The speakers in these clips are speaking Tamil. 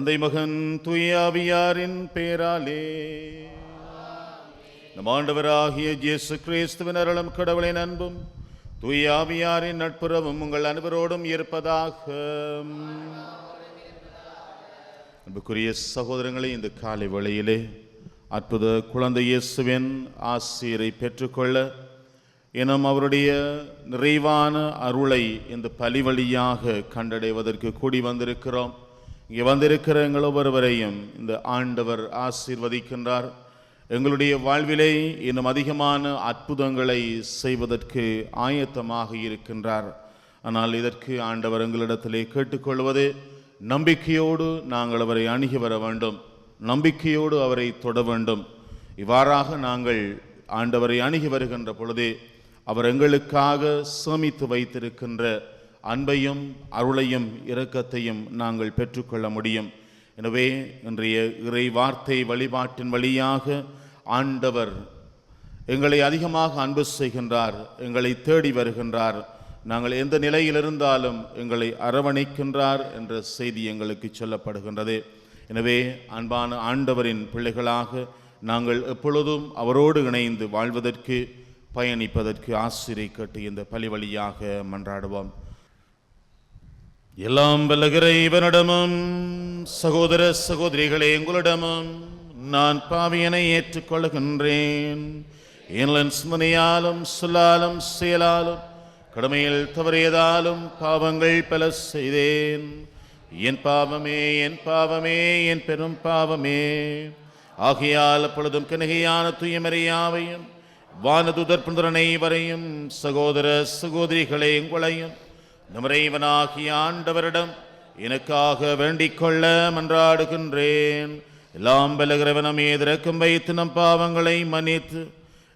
தந்தை மகன் தூய ஆவியாரின் பேராலே. நம் ஆண்டவராகிய இயேசு கிறிஸ்துவின் அருளும் கடவுளின் அன்பும் தூய ஆவியாரின் நட்புறவும் உங்கள் அனைவரோடும் இருப்பதாக. அன்புக்குரிய சகோதரங்களை, இந்த காலை வேளையிலே அற்புத குழந்தை இயேசுவின் ஆசீரை பெற்றுக்கொள்ள எனும் அவருடைய நிறைவான அருளை இந்த பலி வழியாக கண்டடைவதற்கு கூடி வந்திருக்கிறோம். இங்கே வந்திருக்கிற எங்கள் ஒவ்வொருவரையும் இந்த ஆண்டவர் ஆசீர்வதிக்கின்றார். எங்களுடைய வாழ்விலே இன்னும் அதிகமான அற்புதங்களை செய்வதற்கு ஆயத்தமாக இருக்கின்றார். ஆனால் இதற்கு ஆண்டவர் எங்களிடத்திலே கேட்டுக்கொள்வது, நம்பிக்கையோடு நாங்கள் அவரை அணுகி வர வேண்டும், நம்பிக்கையோடு அவரை தொட வேண்டும். இவ்வாறாக நாங்கள் ஆண்டவரை அணுகி வருகின்ற பொழுதே அவர் எங்களுக்காக சேமித்து வைத்திருக்கின்ற அன்பையும் அருளையும் இரக்கத்தையும் நாங்கள் பெற்றுக்கொள்ள முடியும். எனவே இன்றைய இறை வார்த்தை வழிபாட்டின் வழியாக ஆண்டவர் எங்களை அதிகமாக அன்பு செய்கின்றார், எங்களை தேடி வருகின்றார். நாங்கள் எந்த நிலையில் இருந்தாலும் எங்களை அரவணைக்கின்றார் என்ற செய்தி எங்களுக்கு சொல்லப்படுகின்றது. எனவே அன்பான ஆண்டவரின் பிள்ளைகளாக நாங்கள் எப்பொழுதும் அவரோடு இணைந்து வாழ்வதற்கு, பயணிப்பதற்கு ஆசிரியை கேட்டு இந்த பலி வழியாக மன்றாடுவோம். எல்லாம் வல்ல இறைவனிடமும் சகோதர சகோதரிகளே எங்களிடமும் நான் பாவியனை ஏற்றுக்கொள்கின்றேன். என் சிந்தனையாலும் சொல்லாலும் செயலாலும் கடமையில் தவறியதாலும் பாவங்கள் பல செய்தேன். என் பாவமே, என் பாவமே, என் பெரும் பாவமே. ஆகையால் அப்பொழுதும் கன்னிகையான தூயமரியாவையும் வானதூதர் புனிதர் வரையும் சகோதர சகோதரிகளே எங்களையும் நம் இறைவனாகிய ஆண்டவரிடம் எனக்காக வேண்டிக் கொள்ள மன்றாடுகின்றேன். எல்லாம் வல்ல இறைவன் மீது இரக்கம் வைத்து நம் பாவங்களை மன்னித்து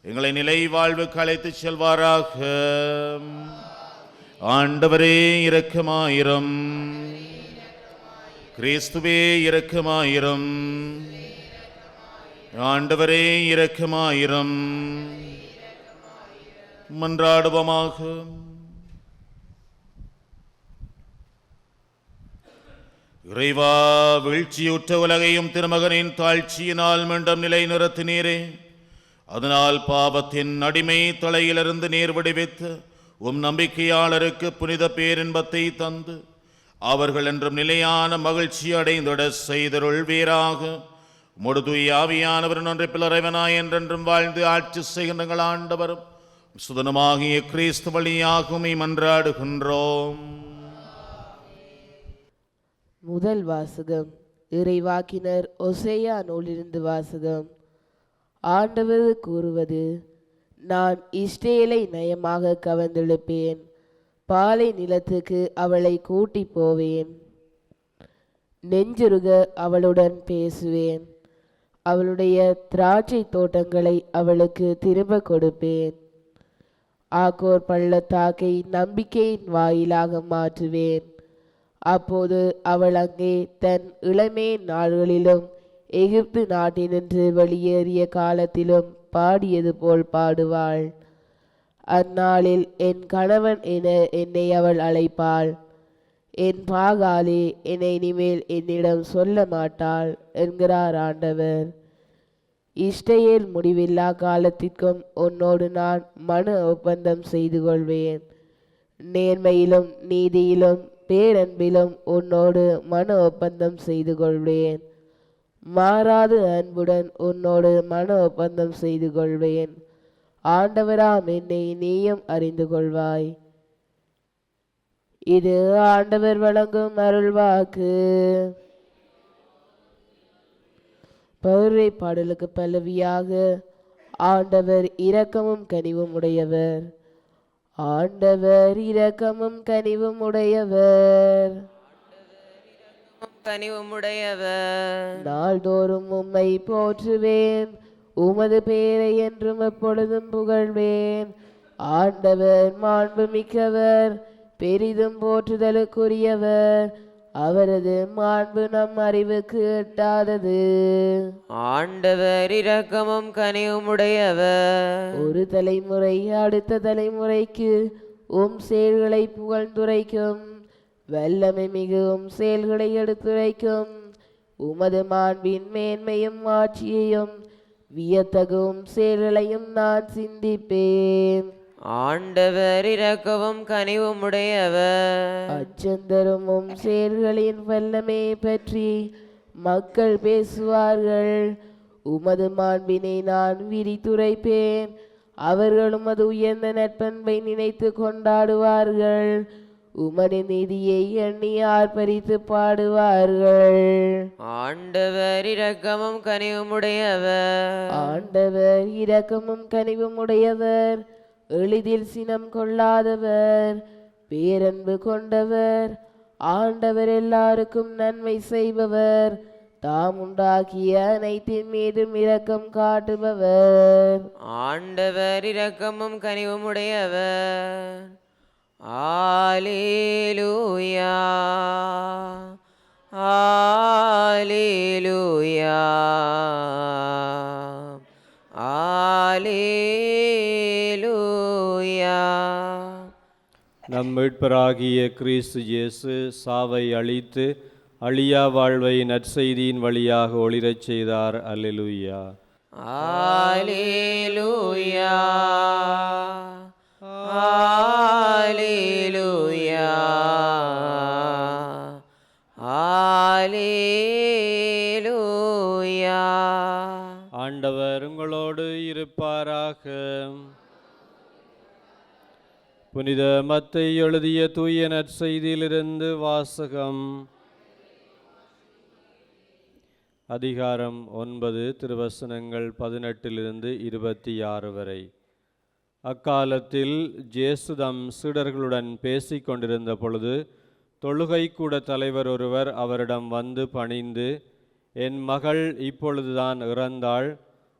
எங்களை நிலை வாழ்வுக்கு அழைத்துச் செல்வாராக. ஆண்டவரே இரக்கமாயிரம். கிறிஸ்துவே இரக்கமாயிரம். ஆண்டவரே இரக்கமாயிரம். மன்றாடுவோமாக. இறைவா, வீழ்ச்சியுற்ற உலகையும் திருமகனின் தாழ்ச்சியினால் மீண்டும் நிலை நிறுத்தினீரே. அதனால் பாவத்தின் அடிமை தலையிலிருந்து நீர் விடுவித்து நம்பிக்கையாளருக்கு புனித பேரின்பத்தை தந்து அவர்கள் என்றும் நிலையான மகிழ்ச்சி அடைந்திட செய்தருள் வீராக. முடுதுய் ஆவியானவர் ஒன்றை இறைவனாய் என்றென்றும் வாழ்ந்து ஆட்சி செய்கின்ற ஆண்டவரும் சுதனமாகிய கிறிஸ்து வழியாக மன்றாடுகின்றோம். முதல் வாசகம். இறைவாக்கினர் ஒசேயா நூலிலிருந்து வாசகம். ஆண்டவர் கூறுவது, நான் இஸ்ரேலை நயமாக கவர்ந்தெழுப்பேன், பாலை நிலத்துக்கு அவளை கூட்டி போவேன், நெஞ்சுருக அவளுடன் பேசுவேன், அவளுடைய திராட்சை தோட்டங்களை அவளுக்கு திரும்ப கொடுப்பேன், ஆக்கோர் பள்ளத்தாக்கை நம்பிக்கையின் வாயிலாக மாற்றுவேன். அப்போது அவள் அங்கே தன் இளமே நாள்களிலும் எகிப்து நாட்டினின்று வெளியேறிய காலத்திலும் பாடியது போல் பாடுவாள். அந்நாளில் என் கணவன் என என்னை அவள் அழைப்பாள். என் பாகாலே என்னை இனிமேல் என்னிடம் சொல்ல மாட்டாள் என்கிறார் ஆண்டவர். இஸ்ரவேல் முடிவில்லா காலத்திற்கும் உன்னோடு நான் மன ஒப்பந்தம் செய்து கொள்வேன். நேர்மையிலும் நீதியிலும் பேரன்பிலும் உன்னோடு மன ஒப்பந்தம் செய்து கொள்வேன். மாறாது அன்புடன் உன்னோடு மன ஒப்பந்தம் செய்து கொள்வேன். ஆண்டவராம் என்னை நீயும் அறிந்து கொள்வாய். இது ஆண்டவர் வழங்கும் அருள்வாக்கு. பவுரை பாடலுக்கு பல்லவியாக, ஆண்டவர் இரக்கமும் கனிவும் உடையவர். ஆண்டவர் இரக்கமும் கனிவும் உடையவர். நாள்தோறும் உம்மை போற்றுவேன், உமது பேரை என்றும் எப்பொழுதும் புகழ்வேன். ஆண்டவர் மாண்பு மிக்கவர், பெரிதும் போற்றுதலுக்குரியவர். அவரது மாண்பு நம் அறிவுக்கு எட்டாதது. ஆண்டவர் இரக்கமும் கனிவும் உடையவர். ஒரு தலைமுறை அடுத்த தலைமுறைக்கு செயல்களை புகழ்ந்துரைக்கும், வல்லமை மிகவும் செயல்களை எடுத்துரைக்கும். உமது மாண்பின் மேன்மையும் ஆட்சியையும் வியத்தகும் செயல்களையும் நான் சிந்திப்பேன். ஆண்டவர் இரக்கமும் கனிவும் உடையவர். அச்சந்தரும் செயல்களின் வல்லமை பற்றி மக்கள் பேசுவார்கள். உமது மாண்பினை நான் விரித்துரைப்பேன். அவர்கள் உமது உயர்ந்த நற்பண்பை நினைத்து கொண்டாடுவார்கள். உமது நீதியை எண்ணி ஆர்ப்பரித்து பாடுவார்கள். ஆண்டவர் இரக்கமும் கனிவும் உடையவர். ஆண்டவர் இரக்கமும் கனிவும் உடையவர். எளிதில் சினம் கொள்ளாதவர். பேரன்பு கொண்டவர். ஆண்டவர் எல்லாருக்கும் நன்மை செய்பவர். தாம் உண்டாக்கிய அனைத்தின் மீதும் இரக்கம் காட்டுபவர். ஆண்டவர் இரக்கமும் கனிவும் உடையவர். அல்லேலூயா அல்லேலூயா அல்லேலூயா. நம் மீட்பராகிய கிறிஸ்து இயேசு சாவை அழித்து அழியா வாழ்வை நற்செய்தியின் வழியாக ஒளிரச் செய்தார். அல்லேலூயா அல்லேலூயா அல்லேலூயா அல்லேலூயா. ஆண்டவர் உங்களோடு இருப்பாராக. புனித மத்தை எழுதிய தூய நற்செய்தியிலிருந்து வாசகம். அதிகாரம் 9 திருவசனங்கள் 18 26 வரை. அக்காலத்தில் இயேசு தம் சீடர்களுடன் பேசிக் கொண்டிருந்த பொழுது தொழுகைக்கூட தலைவர் ஒருவர் அவரிடம் வந்து பணிந்து, என் மகள் இப்பொழுதுதான் இறந்தாள்.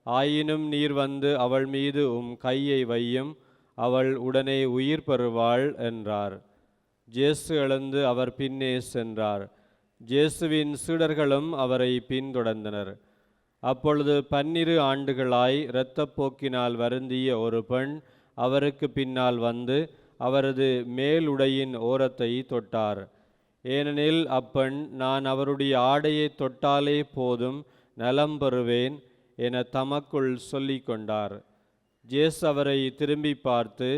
ஆயினும் நீர் வந்து அவள் மீது உம் கையை வையும், அவள் உடனே உயிர் பெறுவாள் என்றார். இயேசு எழுந்து அவர் பின்னே சென்றார். இயேசுவின் சீடர்களும் அவரை பின்தொடர்ந்தனர். அப்பொழுது 12 ஆண்டுகளாய் இரத்தப்போக்கினால் வருந்திய ஒரு பெண் அவருக்கு பின்னால் வந்து அவரது மேலுடையின் ஓரத்தை தொட்டார். ஏனெனில் அப்பெண், நான் அவருடைய ஆடையை தொட்டாலே போதும், நலம் பெறுவேன் என தமக்குள் சொல்லிக் கொண்டார். இயேசு அவரை திரும்பி பார்த்து,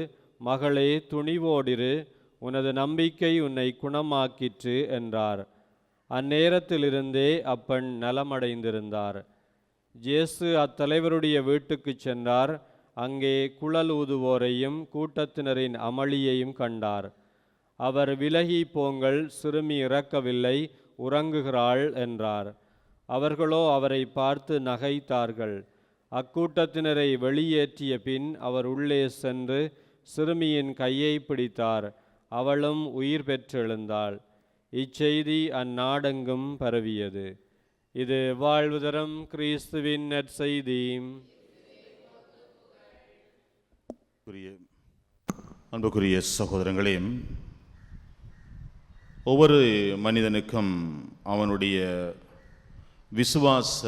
மகளே, துணிவோடிரு, உனது நம்பிக்கை உன்னை குணமாக்கிற்று என்றார். அந்நேரத்திலிருந்தே அப்பெண் நலமடைந்திருந்தார். இயேசு அத்தலைவருடைய வீட்டுக்கு சென்றார். அங்கே குழல் ஊதுவோரையும் கூட்டத்தினரின் அமளியையும் கண்டார். அவர், விலகி போங்கள், சிறுமி இறக்கவில்லை, உறங்குகிறாள் என்றார். அவர்களோ அவரை பார்த்து நகைத்தார்கள். அக்கூட்டத்தினரை வெளியேற்றிய பின் அவர் உள்ளே சென்று சிறுமியின் கையை பிடித்தார். அவளும் உயிர் பெற்றெழுந்தாள். இச்செய்தி அந்நாடெங்கும் பரவியது. இது வாழ்வு தரும் கிறிஸ்துவின் நற்செய்தி. அன்புக்குரிய சகோதரங்களே, ஒவ்வொரு மனிதனுக்கும் அவனுடைய விசுவாச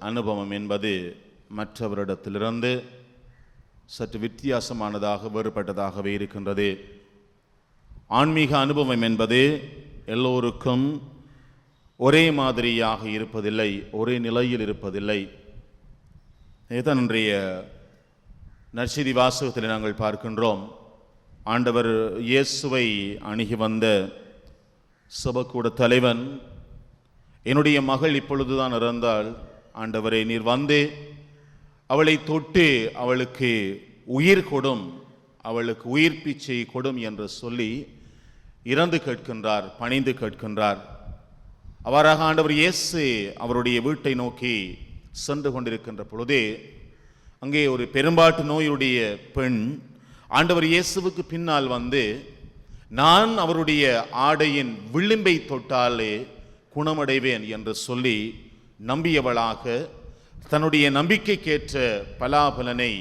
அனுபவம் என்பது மற்றவரிடத்திலிருந்து சற்று வித்தியாசமானதாக, வேறுபட்டதாகவே இருக்கின்றது. ஆன்மீக அனுபவம் என்பது எல்லோருக்கும் ஒரே மாதிரியாக இருப்பதில்லை, ஒரே நிலையில் இருப்பதில்லை. இதுதான் இன்றைய நற்செய்தி வாசகத்தில் நாங்கள் பார்க்கின்றோம். ஆண்டவர் இயேசுவை அணுகி வந்த சபைக்கூட தலைவன், என்னுடைய மகள் இப்பொழுதுதான் இறந்தாள், ஆண்டவரே நீர் வந்து அவளை தொட்டு அவளுக்கு உயிர் கொடும், அவளுக்கு உயிர் பிச்சை கொடும் என்று சொல்லி இறந்து கேட்கின்றார், பணிந்து கேட்கின்றார். அவ்வாறாக ஆண்டவர் இயேசு அவருடைய வீட்டை நோக்கி சென்று கொண்டிருக்கின்ற பொழுதே அங்கே ஒரு பெரும்பாட்டு நோயுடைய பெண் ஆண்டவர் இயேசுவுக்கு பின்னால் வந்து, நான் அவருடைய ஆடையின் விளிம்பை தொட்டாலே குணமடைவேன் என்று சொல்லி நம்பியவளாக தன்னுடைய நம்பிக்கைக்கேற்ற பலாபலனை,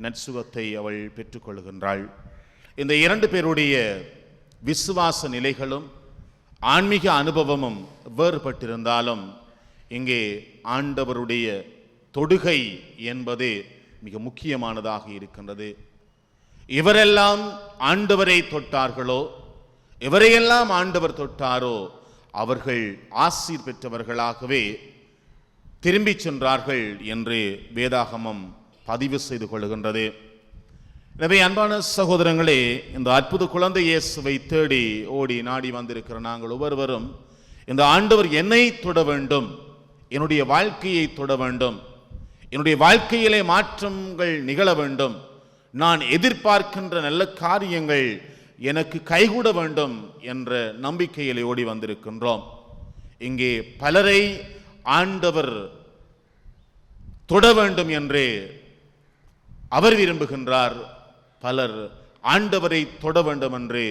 நற்சுகத்தை அவள் பெற்றுக்கொள்கின்றாள். இந்த 2 பேருடைய விசுவாச நிலைகளும் ஆன்மீக அனுபவமும் வேறுபட்டிருந்தாலும் இங்கே ஆண்டவருடைய தொடுகை என்பது மிக முக்கியமானதாக இருக்கின்றது. இவரெல்லாம் ஆண்டவரை தொட்டார்களோ, எவரையெல்லாம் ஆண்டவர் தொட்டாரோ அவர்கள் ஆசீர் பெற்றவர்களாகவே திரும்பி சென்றார்கள் என்று வேதாகமம் பதிவு செய்து கொள்கின்றது. எனவே அன்பான சகோதரங்களே, இந்த அற்புத குழந்தை இயேசுவை தேடி ஓடி நாடி வந்திருக்கிற நாங்கள் ஒவ்வொருவரும் இந்த ஆண்டவர் என்னை தொட வேண்டும், என்னுடைய வாழ்க்கையை தொட வேண்டும், என்னுடைய வாழ்க்கையிலே மாற்றங்கள் நிகழ வேண்டும், நான் எதிர்பார்க்கின்ற நல்ல காரியங்கள் எனக்கு கைகூட வேண்டும் என்ற நம்பிக்கையிலே ஓடி வந்திருக்கின்றோம். இங்கே பலரை ஆண்டவர் தொட வேண்டும் என்று அவர் விரும்புகின்றார். பலர் ஆண்டவரை தொட வேண்டும் என்று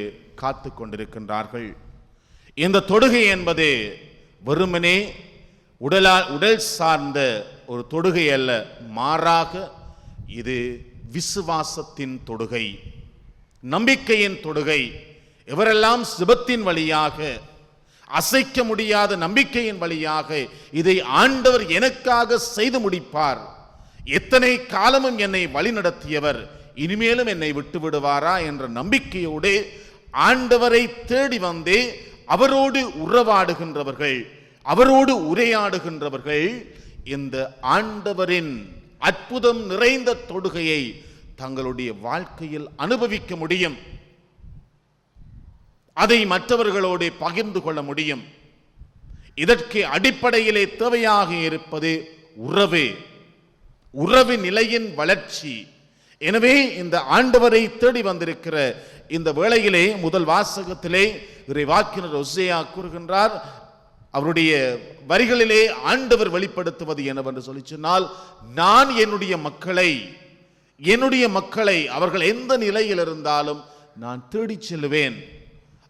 காத்து கொண்டிருக்கின்றார்கள். இந்த தொடுகை என்பது வெறுமனே உடல் சார்ந்த ஒரு தொடுகை அல்ல, மாறாக இது விசுவாசத்தின் தொடுகை, நம்பிக்கையின் தொடுகை. எவரெல்லாம் ஜெபத்தின் வழியாக, அசைக்க முடியாத நம்பிக்கையின் வழியாக இதை ஆண்டவர் எனக்காக செய்து முடிப்பார், எத்தனை காலமும் என்னை வழி நடத்தியவர் இனிமேலும் என்னை விட்டு விடுவாரா என்ற நம்பிக்கையோடு ஆண்டவரை தேடி வந்து அவரோடு உறவாடுகின்றவர்கள், அவரோடு உரையாடுகின்றவர்கள் இந்த ஆண்டவரின் அற்புதம் நிறைந்த தொடுகையை தங்களுடைய வாழ்க்கையில் அனுபவிக்க முடியும். அதை மற்றவர்களோடு பகிர்ந்து கொள்ள முடியும். இதற்கு அடிப்படையிலே தேவையாக இருப்பது உறவு நிலையின் வளர்ச்சி. எனவே இந்த ஆண்டவரை தேடி வந்திருக்கிற இந்த வேளையிலே முதல் வாசகத்திலே இறைவாக்கினர் ஓசேயா கூறுகின்றார், அவருடைய வரிகளிலே ஆண்டவர் வெளிப்படுத்துவது என்னவென்று சொல்லி சொன்னால், நான் என்னுடைய மக்களை அவர்கள் எந்த நிலையில் இருந்தாலும் நான் தேடிச் செல்லுவேன்.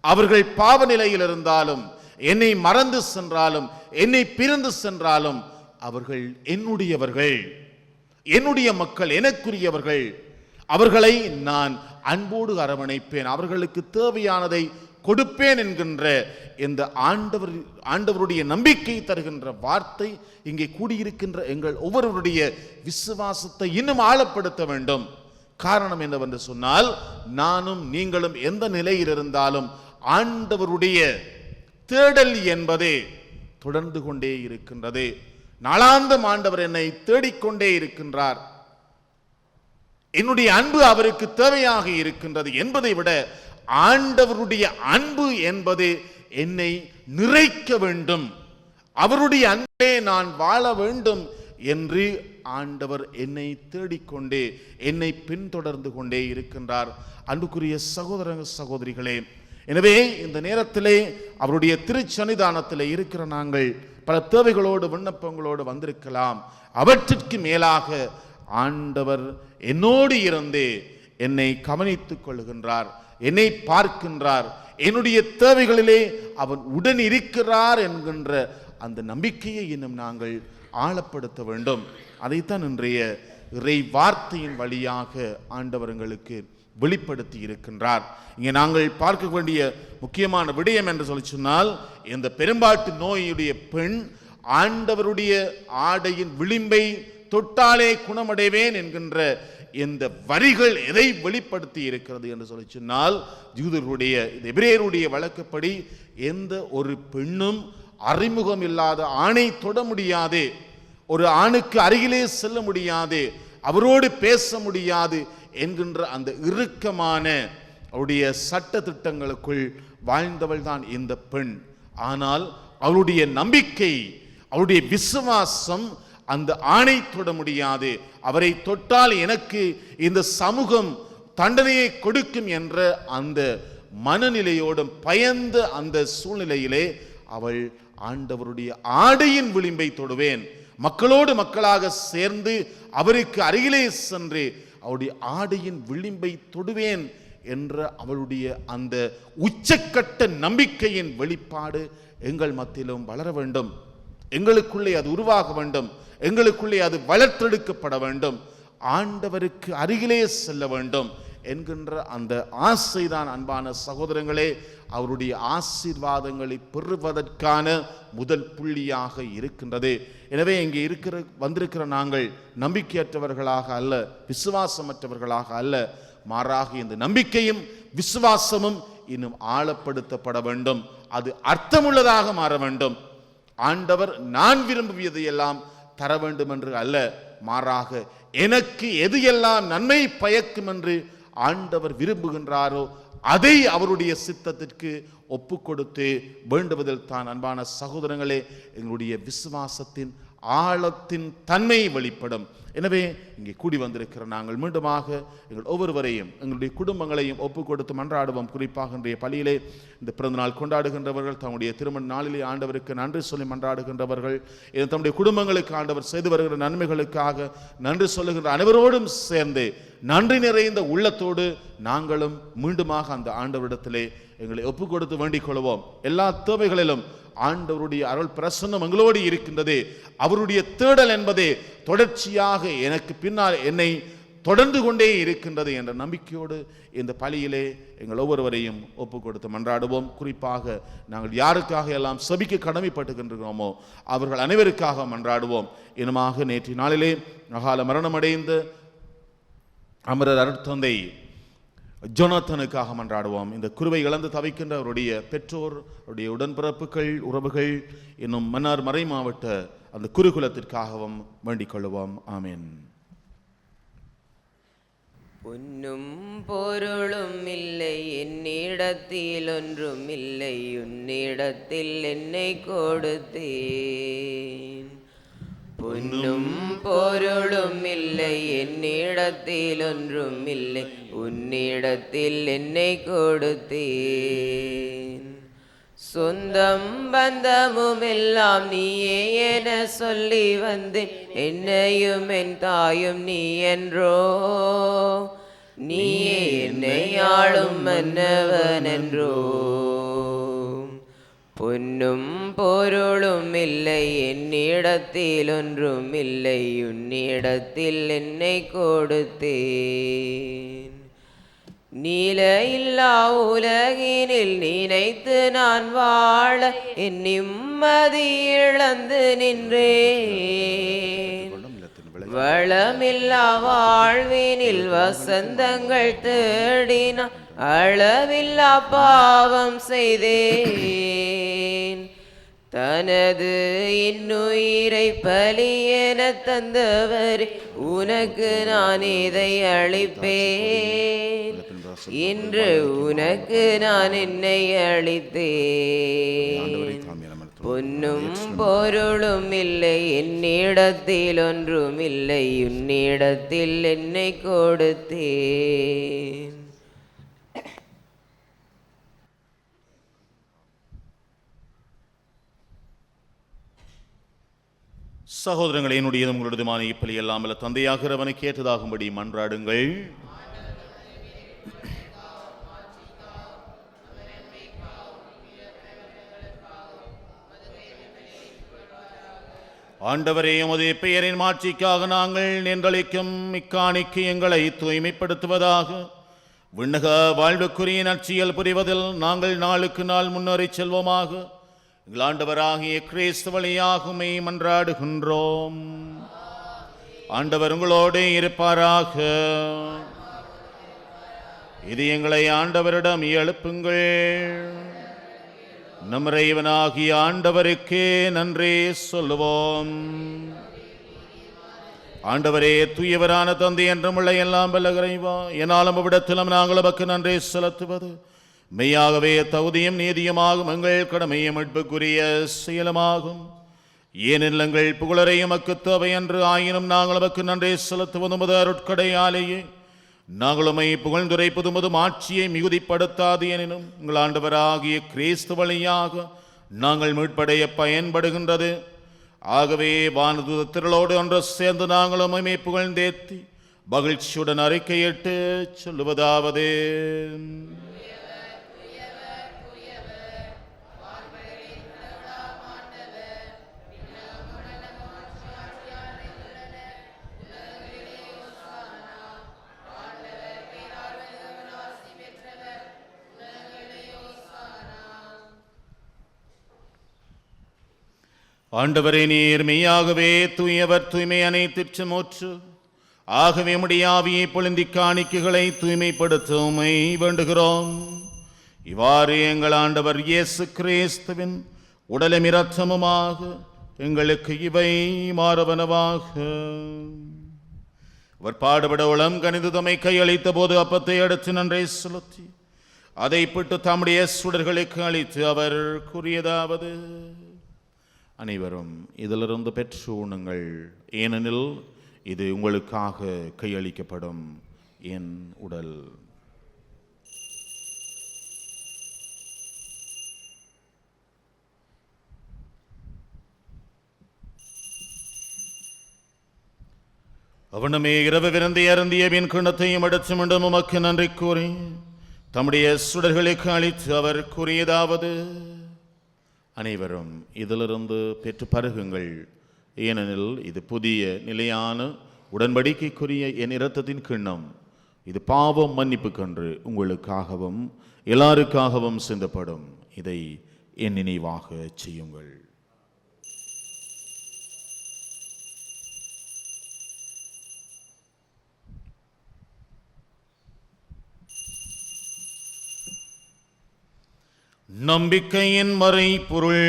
அவர்கள் பாவ நிலையில் இருந்தாலும், என்னை மறந்து சென்றாலும், என்னை பிரிந்து சென்றாலும் அவர்கள் என்னுடையவர்கள், என்னுடைய மக்கள், எனக்குரியவர்கள். அவர்களை நான் அன்போடு அரவணைப்பேன், அவர்களுக்கு தேவையானதை கொடுப்பேன் என்கின்ற இந்த ஆண்டவருடைய நம்பிக்கை தருகின்ற வார்த்தை இங்கே கூடியிருக்கின்ற எங்கள் ஒவ்வொருவருடைய விசுவாசத்தை இன்னும் ஆழப்படுத்த வேண்டும். காரணம் என்னவென்று சொன்னால், நானும் நீங்களும் எந்த நிலையில் இருந்தாலும் ஆண்டவருடைய தேடல் என்பதே தொடர்ந்து கொண்டே இருக்கின்றது. நாளாந்தம் ஆண்டவர் என்னை தேடிக்கொண்டே இருக்கின்றார். என்னுடைய அன்பு அவருக்கு தேவையாக இருக்கின்றது என்பதை விட ஆண்டவருடைய அன்பு என்பது என்னை நிறைக்க வேண்டும், அவருடைய அன்பே நான் வாழ வேண்டும் என்று ஆண்டவர் என்னை தேடிக்கொண்டே, என்னை பின்தொடர்ந்து கொண்டே இருக்கின்றார். அன்புக்குரிய சகோதர சகோதரிகளே, எனவே இந்த நேரத்திலே அவருடைய திருச்சன்னிதானத்தில் இருக்கிற நாங்கள் பல தேவைகளோடு விண்ணப்பங்களோடு வந்திருக்கலாம். அவற்றிற்கு மேலாக ஆண்டவர் என்னோடு இருந்து என்னை கவனித்துக் கொள்கின்றார், என்னை பார்க்கின்றார், என்னுடைய தேவைகளிலே அவன் உடன் இருக்கிறார் என்கின்ற அந்த நம்பிக்கையை இன்னும் நாங்கள் ஆழப்படுத்த வேண்டும். அதைத்தான் இன்றைய இறை வார்த்தையின் வழியாக ஆண்டவர் எங்களுக்கு வெளிப்படுத்தி இருக்கின்றார். இங்கே நாங்கள் பார்க்க வேண்டிய முக்கியமான விடயம் என்று சொல்லி சொன்னால், இந்த பெரும்பாட்டு நோயுடைய பெண் ஆண்டவருடைய ஆடையின் விளிம்பை தொட்டாலே குணமடைவேன் என்கின்ற இந்த வரிகள் எதை வெளிப்படுத்தி இருக்கிறது என்று சொல்லி சொன்னால், யூதர்களுடைய எபிரேயருடைய வழக்கப்படி எந்த ஒரு பெண்ணும் அறிமுகம் இல்லாத ஆணை தொட முடியாது, ஒரு ஆணுக்கு அருகிலே செல்ல முடியாது, அவரோடு பேச முடியாது என்கின்ற அந்த இறுக்கமான அவருடைய சட்ட திட்டங்களுக்குள் வாழ்ந்தவள் தான் இந்த பெண். ஆனால் அவளுடைய நம்பிக்கை, அவருடைய விசுவாசம் அந்த ஆணை தொட முடியாது, அவரை தொட்டால் எனக்கு இந்த சமூகம் தண்டனையை கொடுக்கும் என்ற அந்த மனநிலையோடும் பயந்த அந்த சூழ்நிலையிலே அவள் ஆண்டவருடைய ஆடையின் விளிம்பை தொடுவேன், மக்களோடு மக்களாக சேர்ந்து அவருக்கு அருகிலே சென்று அவருடைய ஆடையின் விளிம்பை தொடுவேன் என்ற அவளுடைய அந்த உச்சக்கட்ட நம்பிக்கையின் வெளிப்பாடு எங்கள் மத்தியிலும் வளர வேண்டும். எங்களுக்குள்ளே அது உருவாக வேண்டும், எங்களுக்குள்ளே அது வளர்த்தெடுக்கப்பட வேண்டும், ஆண்டவருக்கு அருகிலே செல்ல வேண்டும் என்கின்ற அந்த ஆசைதான் அன்பான சகோதரங்களே அவருடைய ஆசீர்வாதங்களை பெறுவதற்கான முதல் புள்ளியாக இருக்கின்றது. எனவே இங்கே வந்திருக்கிற நாங்கள் நம்பிக்கையற்றவர்களாக அல்ல, விசுவாசமற்றவர்களாக அல்ல, மாறாக இந்த நம்பிக்கையும் விசுவாசமும் இன்னும் ஆழப்படுத்தப்பட வேண்டும், அது அர்த்தமுள்ளதாக மாற வேண்டும். ஆண்டவர் நான் விரும்பியதையெல்லாம் தர வேண்டும் என்று அல்ல, மாறாக எனக்கு எது எல்லாம் நன்மை பயக்கும் என்று ஆண்டவர் விரும்புகின்றாரோ அதை அவருடைய சித்தத்திற்கு ஒப்பு கொடுத்து வேண்டுவதில் தான் அன்பான சகோதரங்களே எங்களுடைய விசுவாசத்தின் ஆழத்தின் தன்மை வெளிப்படும். எனவே இங்கே கூடி வந்திருக்கிற நாங்கள் மீண்டுமாக எங்கள் ஒவ்வொருவரையும் எங்களுடைய குடும்பங்களையும் ஒப்பு கொடுத்து மன்றாடுவோம். குறிப்பாக இன்றைய பலியிலே இந்த பிறந்தநாள் கொண்டாடுகின்றவர்கள், தம்முடைய திருமண நாளிலே ஆண்டவருக்கு நன்றி சொல்லி மன்றாடுகின்றவர்கள், தம்முடைய குடும்பங்களுக்கு ஆண்டவர் செய்து வருகிற நன்மைகளுக்காக நன்றி சொல்லுகின்ற அனைவரோடும் சேர்ந்து நன்றி நிறைந்த உள்ளத்தோடு நாங்களும் மீண்டுமாக அந்த ஆண்டவரிடத்திலே எங்களை ஒப்பு கொடுத்து வேண்டிக் கொள்வோம். எல்லா தேவைகளிலும் ஆண்டவருடைய அருள் பிரசன்னம் எங்களோடு இருக்கின்றது. அவருடைய தேடல் என்பதே தொடர்ச்சியாக எனக்கு பின்னால் என்னை தொடர்ந்து கொண்டே இருக்கின்றது என்ற நம்பிக்கையோடு இந்த பலியிலே எங்கள் ஒவ்வொருவரையும் ஒப்பு கொடுத்து மன்றாடுவோம். குறிப்பாக நாங்கள் யாருக்காக எல்லாம் செபிக்க கடமைப்பட்டுகின்றோமோ அவர்கள் அனைவருக்காக மன்றாடுவோம். இனமாக நேற்று நாளிலே அகால மரணமடைந்த அமரர் அருட்தந்தை ஜோனாத்தனுக்காக மன்றாடுவோம். இந்த குருவை இழந்து தவிக்கின்ற அவருடைய பெற்றோர், அவருடைய உடன்பிறப்புகள், உறவுகள், இன்னும் மன்னார் மறை மாவட்ட அந்த குருகுலத்திற்காகவும் வேண்டிக் கொள்வோம். ஆமென். பொன்னும் பொருளும் இல்லை என்னிடத்தில், ஒன்றும் இல்லை உன்னிடத்தில் என்னை கொடுத்தேன். பொன்னும் பொருளும் இல்லை என்னிடத்தில், ஒன்றும் இல்லை உன்னிடத்தில் என்னை கொடுத்தேன். சொந்தம் பந்தமும் எல்லாம் நீயே என சொல்லி வந்தேன், என்னையும் என் தாயும் நீ என்றோ, நீயே என்னை ஆளும் மன்னவன் என்றோ. பொன்னும் பொருளும் இல்லை என்னிடத்தில், ஒன்றும் இல்லை உன்னிடத்தில் என்னை கொடுத்தேன். நீல இல்லா உலகினில் நினைத்து நான் வாழ என் நிம்மதி இழந்து நின்றேன். வளமில்லா வாழ்வினில் வசந்தங்கள் தேடினான், அளவில்லா பாவம் செய்தேன். தனது இன்னுயிரை பலி என தந்தவர் உனக்கு நான் இதை அளிப்பேன். இன்று உனக்கு நான் என்னை அளித்தேன். பொன்னும் பொருளும் இல்லை என்னிடத்தில், ஒன்றும் இல்லை உன்னிடத்தில் என்னை கொடுத்தேன். சகோதரங்களே, என்னுடைய உங்களுடையமான இப்பலி எல்லாமல்ல தந்தையாகிறவனுக்கு ஏற்றதாகும்படி மன்றாடுங்கள். ஆண்டவரே, உமது பெயரின் மாட்சிக்காக நாங்கள் நின்றளிக்கும் இக்காணிக்கு எங்களை தூய்மைப்படுத்துவதாக. விண்ணக வாழ்வுக்குரிய நற்செயல் புரிவதில் நாங்கள் நாளுக்கு நாள் முன்னேறி செல்வோமாக. எங்கள் ஆண்டவராகிய கிறிஸ்து வழியாக உம்மை மன்றாடுகின்றோம். ஆண்டவர் உங்களோடு இருப்பாராக. இது எங்களை ஆண்டவரிடம் எழுப்புங்கள். நம் இறைவனாகிய ஆண்டவருக்கே நன்றி சொல்லுவோம். ஆண்டவரே, தூயவரான தந்தை என்றும் உள்ள எல்லாம் வல்ல இறைவா, என்னாலும் அவ்விடத்திலும் நாங்கள் உமக்கு நன்றி செலுத்துவது மெய்யாகவே தகுதியும் நீதியுமாகும், எங்கள் கடமையும் மீட்புக்குரிய செயலுமாகும். ஏனெனில் எங்கள் புகழரையும் உமக்கு தேவை என்று ஆயினும் நாங்கள் உமக்கு நன்றி செலுத்துவது உமது அருட்கடையாலேயே. நாங்கள் உம்மை புகழ்ந்துரைப்பது உமது ஆட்சியை மிகுதிப்படுத்தாது எனினும் உங்கள் ஆண்டவராகிய கிறிஸ்து வழியாக நாங்கள் மீட்படைய பயன்படுகின்றது. ஆகவே வானதூத திரளோடு ஒன்று சேர்ந்து நாங்கள் உம்மை புகழ்ந்தேத்தி மகிழ்ச்சியுடன் அறிக்கையிட்டு சொல்லுவதாவது: ஆண்டவரே, நீர் மெய்யாகவே தூயவர், தூய்மை அனைத்திற்கும் ஊற்று. ஆகவே உம்முடைய ஆவியை பொழிந்தி காணிக்கைகளை தூய்மைப்படுத்த உம்மை வேண்டுகிறோம். இவ்வாறு எங்கள் ஆண்டவர் இயேசு கிறிஸ்துவின் உடலும் இரத்தமுமாக எங்களுக்கு இவை மாறவனவாக. அவர் பாடுபட உளம் கனிந்து தம்மை கையளித்த போது அப்பத்தை அடுத்து நன்றை செலுத்தி அதை பிட்டு தம்முடைய சுடர்களுக்கு அளித்து அவர் கூறியதாவது, அனைவரும் இதிலிருந்து பெற்று உண்ணுங்கள், ஏனெனில் இது உங்களுக்காக கையளிக்கப்படும் என் உடல். அவனுமே இரவு விருந்தை அருந்திய பின் கிண்ணத்தையும் எடுத்து மீண்டும் உமக்கு நன்றி கூறி தம்முடைய சுடர்களுக்கு அளித்து அவர் கூறியதாவது, அனைவரும் இதிலிருந்து பெற்று பருகுங்கள், ஏனெனில் இது புதிய நிலையான உடன்படிக்கைக்குரிய என் இரத்தத்தின் கிண்ணம். இது பாவம் மன்னிப்புக்கன்று உங்களுக்காகவும் எல்லாருக்காகவும் சிந்தப்படும். இதை என் நினைவாக செய்யுங்கள். நம்பிக்கையின் மறை பொருள்.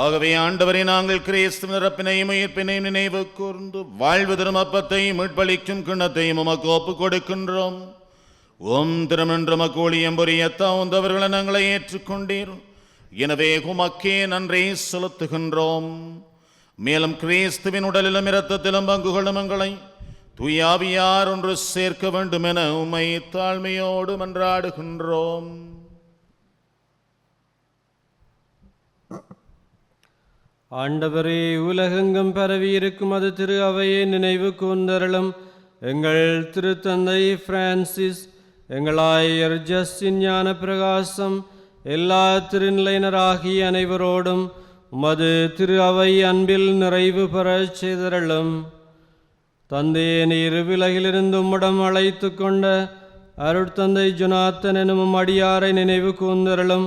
ஆகவே ஆண்டவரை நாங்கள் கிறிஸ்துவின் இறப்பினையும் உயிர்ப்பினையும் நினைவு கூர்ந்து வாழ்வு தரும் அப்பத்தையும் மீட்பளிக்கும் கிண்ணத்தையும் உமக்கு ஒப்புக் கொடுக்கின்றோம். ஓம் திருமென்று மக்கூலியம் பொரியத்தா உந்தவர்களை நாங்களை ஏற்றுக்கொண்டீர். எனவே உமக்கே நன்றி செலுத்துகின்றோம். மேலும் கிறிஸ்துவின் உடலிலும் இரத்தத்திலும் பங்கு கொள்ளும் எங்களை தூயாவியார் ஒன்று சேர்க்க வேண்டும் என உம்மை தாழ்மையோடு மன்றாடுகின்றோம். ஆண்டவரே, உலகெங்கும் பரவி இருக்கும் அது திரு அவையை நினைவு கூர்ந்தருளும். எங்கள் திருத்தந்தை பிரான்சிஸ், எங்கள் ஆயர் ஜஸ்டின் ஞான பிரகாசம், எல்லா திருநிலையினராகிய அனைவரோடும் உமது திரு அவை அன்பில் நிறைவு பெறச் செய்தருளும். தந்தையே, நீர் விலகிலிருந்து உம்மிடம் அழைத்து கொண்ட அருட்தந்தை ஜொனாத்தன் எனும் அடியாரை நினைவு கூர்ந்தருளும்.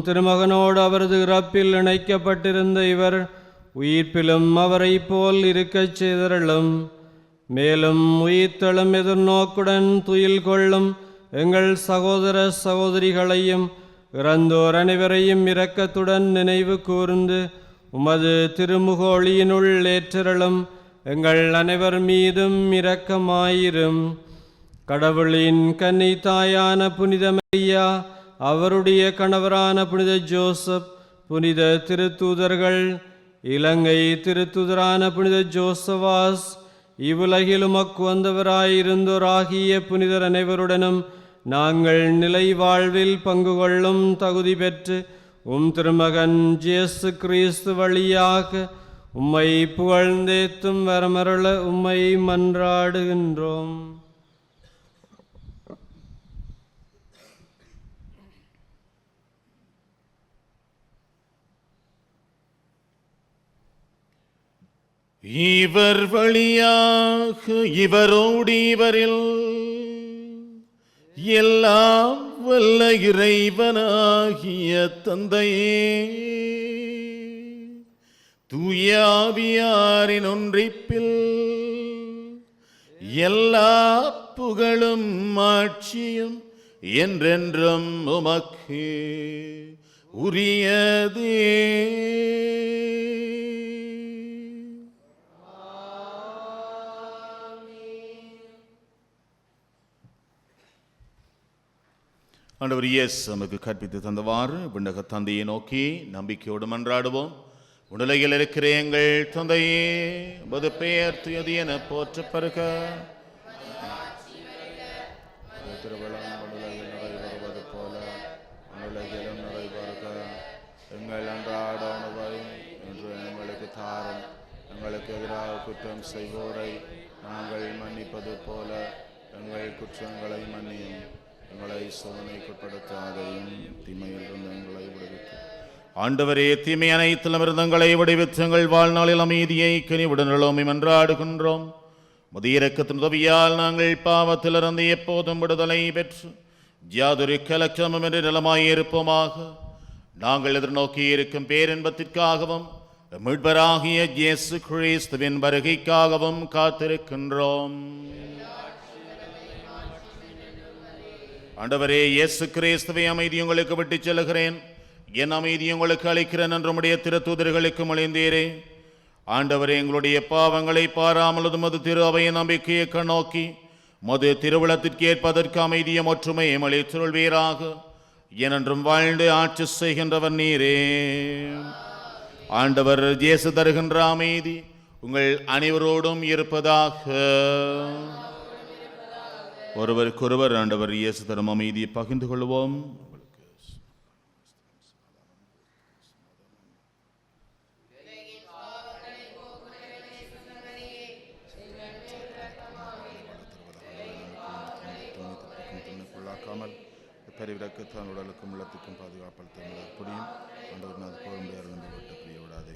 திருமகனோடு அவரது இறப்பில் இணைக்கப்பட்டிருந்த இவர் உயிர்ப்பிலும் அவரை போல் இருக்கச் செய்தருளும். மேலும் உயிர்த்தெழும் எதிர்நோக்குடன் துயில் கொள்ளும் எங்கள் சகோதர சகோதரிகளையும் இறந்தோர் அனைவரையும் இரக்கத்துடன் நினைவு கூர்ந்து உமது திருமுகொளியினுள் ஏற்றருளும். எங்கள் அனைவர் மீதும் இரக்கமாயிரும். கடவுளின் கன்னி தாயான புனித மரியா, அவருடைய கணவரான புனித ஜோசப், புனித திருத்தூதர்கள், இலங்கை திருத்தூதரான புனித ஜோசவாஸ், இவ்வுலகில் உமக்கு வந்தவராயிருந்தோராகிய புனிதர் அனைவருடனும் நாங்கள் நிலை வாழ்வில் பங்கு கொள்ளும் தகுதி பெற்று திருமகன் இயேசு கிறிஸ்து வழியாக உம்மை புகழ்ந்தேத்தும் வரமருள உம்மை மன்றாடுகின்றோம். இவர் வழியாக இவரோடு இவரில் எல்லாம் வல்ல இறைவனாகிய தந்தையே, தூயாவியாரின் ஒன்றிப்பில் எல்லா புகழும் ஆட்சியும் என்றென்றும் உமக்கு உரியதே. ஆண்டவர் இயேசு நமக்கு கற்பித்து தந்தவாறு விண்ணக தந்தையை நோக்கி நம்பிக்கையோடு மன்றாடுவோம். உலகில் இருக்கிற எங்கள் தந்தையே, உமது பெயர் துயது என போற்றப் பெறுக. திருவிழம் உலகில் நிறைவேறுவது போல உலகிலும் நிறைவேறுக. எங்கள் அன்றாட உணவை இன்று எங்களுக்கு தாரும். எங்களுக்கு எதிராக குற்றம் செய்வோரை நாங்கள் மன்னிப்பது போல எங்கள் குற்றங்களை மன்னியும். எங்களை சோதனைக்குட்படுத்தாதையும் தீமையில் இருந்து எங்களை விடுவித்து. ஆண்டவரே, தீமை அனைத்திலும் இருந்து எங்களை விடுவித்து எங்கள் வாழ்நாளில் அமைதியை கனிவுடன் மன்றாடுகின்றோம். முதிய இரக்கத்தின் உதவியால் நாங்கள் பாவத்திலிருந்து எப்போதும் விடுதலை பெற்று யாதொரு கலக்கமும் என்று நிலமாயிருப்போமாக. நாங்கள் எதிர்நோக்கி இருக்கும் பேரின்பத்திற்காகவும் மீட்பராகிய இயேசு கிறிஸ்துவின் வருகைக்காகவும் காத்திருக்கின்றோம். ஆண்டவரே இயேசு கிறிஸ்துவை அமைதி உங்களுக்கு விட்டுச் செல்கிறேன், என் அமைதி உங்களுக்கு அளிக்கிறேன் என்று உம்முடைய திருத்தூதர்களுக்கு மொழிந்தீரே. ஆண்டவரே, எங்களுடைய பாவங்களை பாராமல் உமது திரு அவையின் நம்பிக்கையை கண்ணோக்கி மது திருவிழத்திற்கு ஏற்பதற்கு அமைதியும் ஒற்றுமையும் அளித்துள்வீராக. ஏனென்றும் வாழ்ந்து ஆட்சி செய்கின்றவர் நீரே. ஆண்டவர் இயேசு தருகின்ற அமைதி உங்கள் அனைவரோடும் இருப்பதாக. ஒருவருக்கொருவர் ஆண்டவர் இயேசு தரும் அமைதியை பகிர்ந்து கொள்வோம். பெருவிரக்கத்தான் உடலுக்கும் உள்ளத்துக்கும் பாதுகாப்படுத்த புரியும். ஆண்டவர் அது போக முடியாது என்று விட்டு புரிய விடாதே.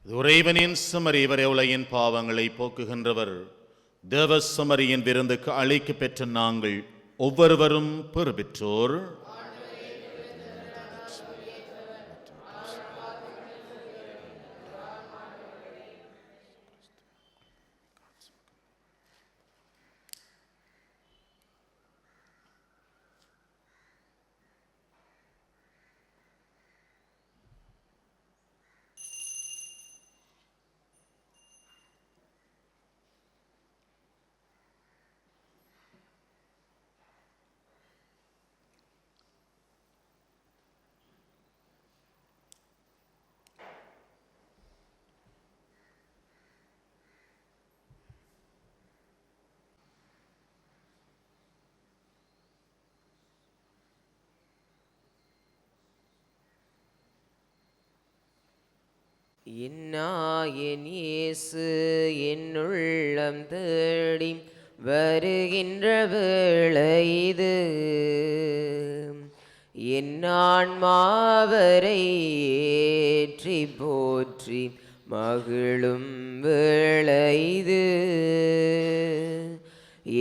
இறைவனின் செம்மறி, இவரே உலகின் பாவங்களை போக்குகின்றவர். தேவ செம்மறியின் விருந்துக்கு அழைக்க பெற்ற நாங்கள் ஒவ்வொருவரும் பெறு பெற்றோர். என் இயேசு என்னுள்ளம் தேடி வருகின்ற வேளை இது, என் ஆன்மாவரை ஏற்றி போற்றி மகிழும் வேளை இது.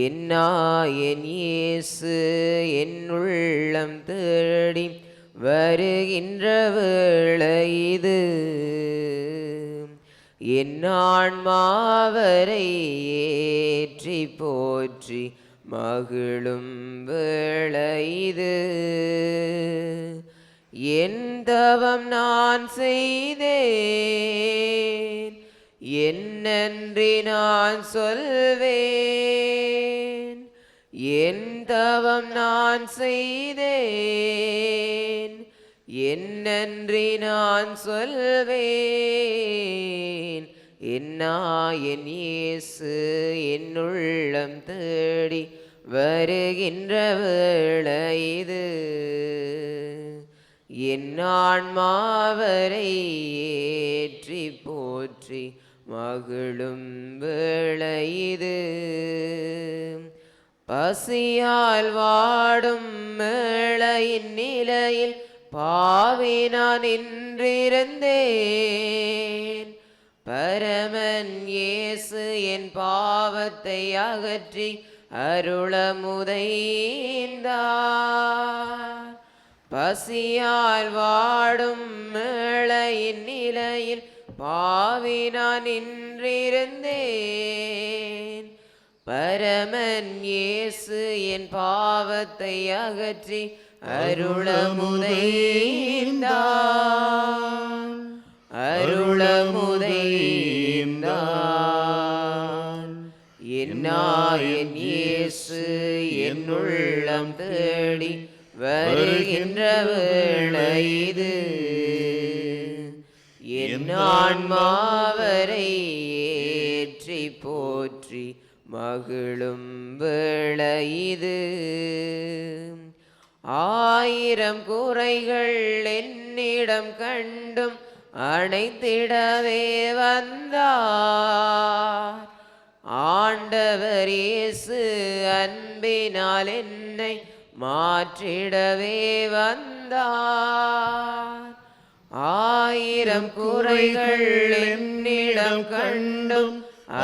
என் இயேசு என்னுள்ளம் தேடி வருகின்ற வேளை இது, என் ஆன்மாவரை ஏற்றி போற்றி மகிழும் வேளை இது. என் தவம் நான் செய்தேன், என் நன்றி நான் சொல்வேன். என் தவம் நான் செய்தேன், என் நன்றி நான் சொல்வேன். என் இயேசு என்னுள்ளம் தேடி வருகின்ற வேளை இது, என் ஆன்மாவரை ஏற்றி போற்றி மகிழும் வேளை இது. பசியால் வாடும் மேளையின் நிலையில் பாவி நான் நின்றிருந்தேன். பரமன் இயேசு என் பாவத்தை அகற்றி அருளமுதைந்தார். பசியால் வாடும் மேளையின் நிலையில் பாவி நான் நின்றிருந்தேன். பரமன் இயேசு என் பாவத்தை அகற்றி அருளமுதைந்தார். அருளமுதைந்தார். என் இயேசு என்னுள்ளம் தேடி வருகின்ற வேளை இது, என் ஆன்மாவரை ஏற்றி போற்றி மகிழும் வேளை இது. ஆயிரம் குறைகள் என்னிடம் கண்டும் அணைத்திடவே வந்தார். ஆண்டவர் இயேசு அன்பினால் என்னை மாற்றிடவே வந்தார். வந்தார். ஆயிரம் குறைகள் என்னிடம் கண்டும்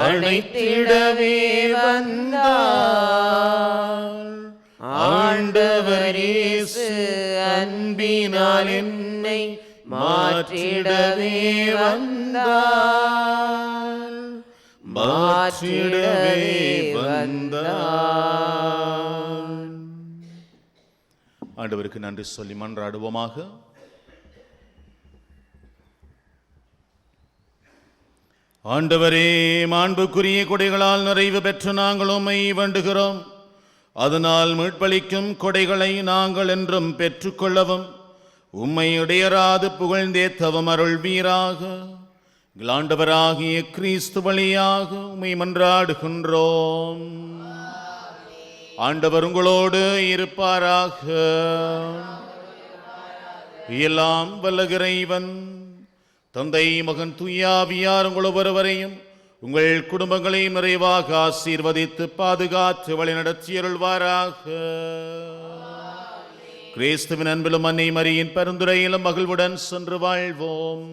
அழைத்திடவே வந்தார். ஆண்டவர் இயேசு அன்பினால் என்னை மாற்றிடவே வந்தார். மாற்றிடவே வந்தார். ஆண்டவருக்கு நன்றி சொல்லி மன்றாடுவோமாக. ஆண்டவரே, மாண்புக்குரிய கொடைகளால் நிறைவு பெற்று நாங்கள் உம்மை வேண்டுகிறோம். அதனால் மீட்பளிக்கும் கொடைகளை நாங்கள் என்றும் பெற்றுக்கொள்ளவும் உம்மை இடையராது புகழ்ந்தேத்தவும் அருள்வீராக. ஆண்டவராகிய கிறிஸ்து வழியாக உம்மை மன்றாடுகின்றோம். ஆண்டவர் உங்களோடு இருப்பாராக. எல்லாம் வல்ல இறைவன் தந்தை, மகன், தூயாவியார் உங்கள் ஒவ்வொருவரையும் உங்கள் குடும்பங்களையும் நிறைவாக ஆசீர்வதித்து பாதுகாத்து வழிநடத்தி அருள்வாராக. கிறிஸ்துவின் அன்பிலும் அன்னை மரியின் பரிந்துரையிலும் மகிழ்வுடன் சென்று வாழ்வோம்.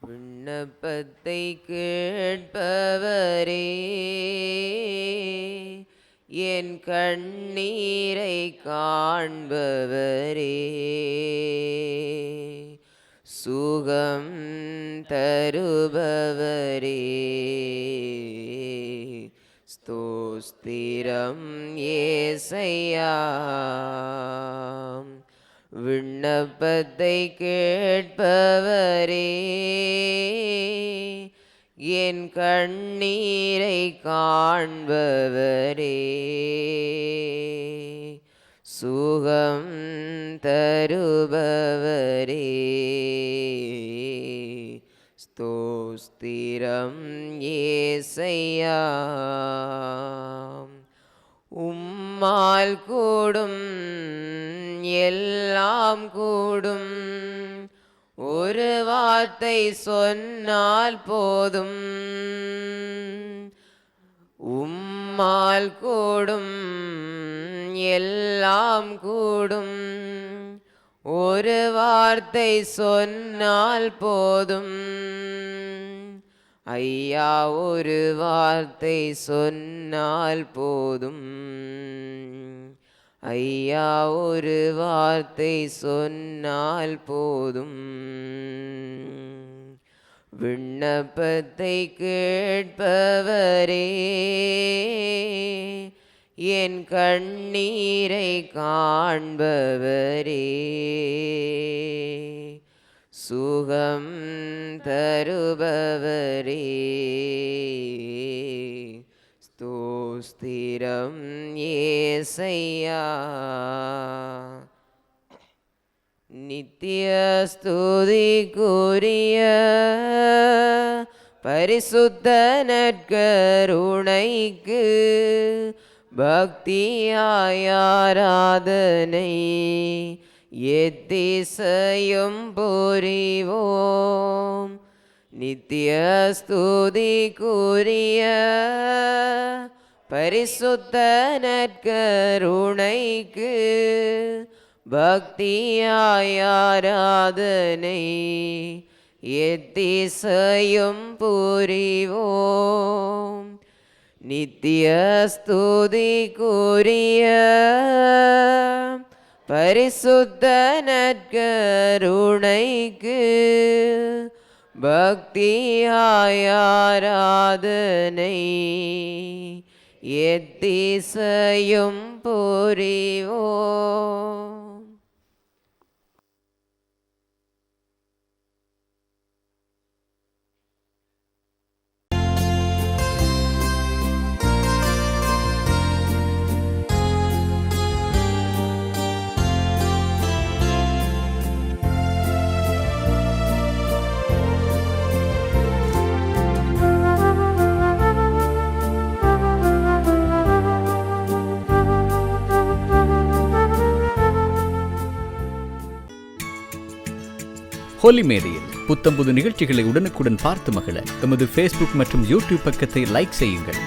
விண்ணப்பத்தை கேட்பவரே, என் கண்ணீரை காண்பவரே, சுகம் தருபவரே, ஸ்தோத்திரம் ஏசையா. விண்ணப்பத்தை கேட்பவரே, என் கண்ணீரை காண்பவரே, சுகம் தருபவரே, ஸ்தோத்திரம் ஏசையா. உம்மால் கூடும் எல்லாம் கூடும், ஒரு வார்த்தை சொன்னால் போதும். உம்மால் கூடும் எல்லாம் கூடும், ஒரு வார்த்தை சொன்னால் போதும். ஐயா, ஒரு வார்த்தை சொன்னால் போதும். ஐயா, ஒரு வார்த்தை சொன்னால் போதும். விண்ணப்பத்தை கேட்பவரே, என் கண்ணீரை காண்பவரே, சுகம் தருபவரே, ஸ்தோத்திரம் ஏசையா. நித்திய ஸ்துதிக்குரிய பரிசுத்த நற்கருணைக்கு பக்தியாய் ஆராதனை எத்திசையும் புரிவோம். நித்திய ஸ்துதிக்குரிய பரிசுத்த நற்கருணைக்கு பக்தியாய் ஆராதனை எத்திசையும் புரிவோம். நித்திய ஸ்துதிக்குரிய பரிசுத்த நற்கருணைக்கு பக்தியாய் ஆராதனை எத்திசையும் புரிவோம். ஹோலி மேடையில் புத்தம்புது நிகழ்ச்சிகளை உடனுக்குடன் பார்த்து மகிழ எமது ஃபேஸ்புக் மற்றும் யூடியூப் பக்கத்தை லைக் செய்யுங்கள்.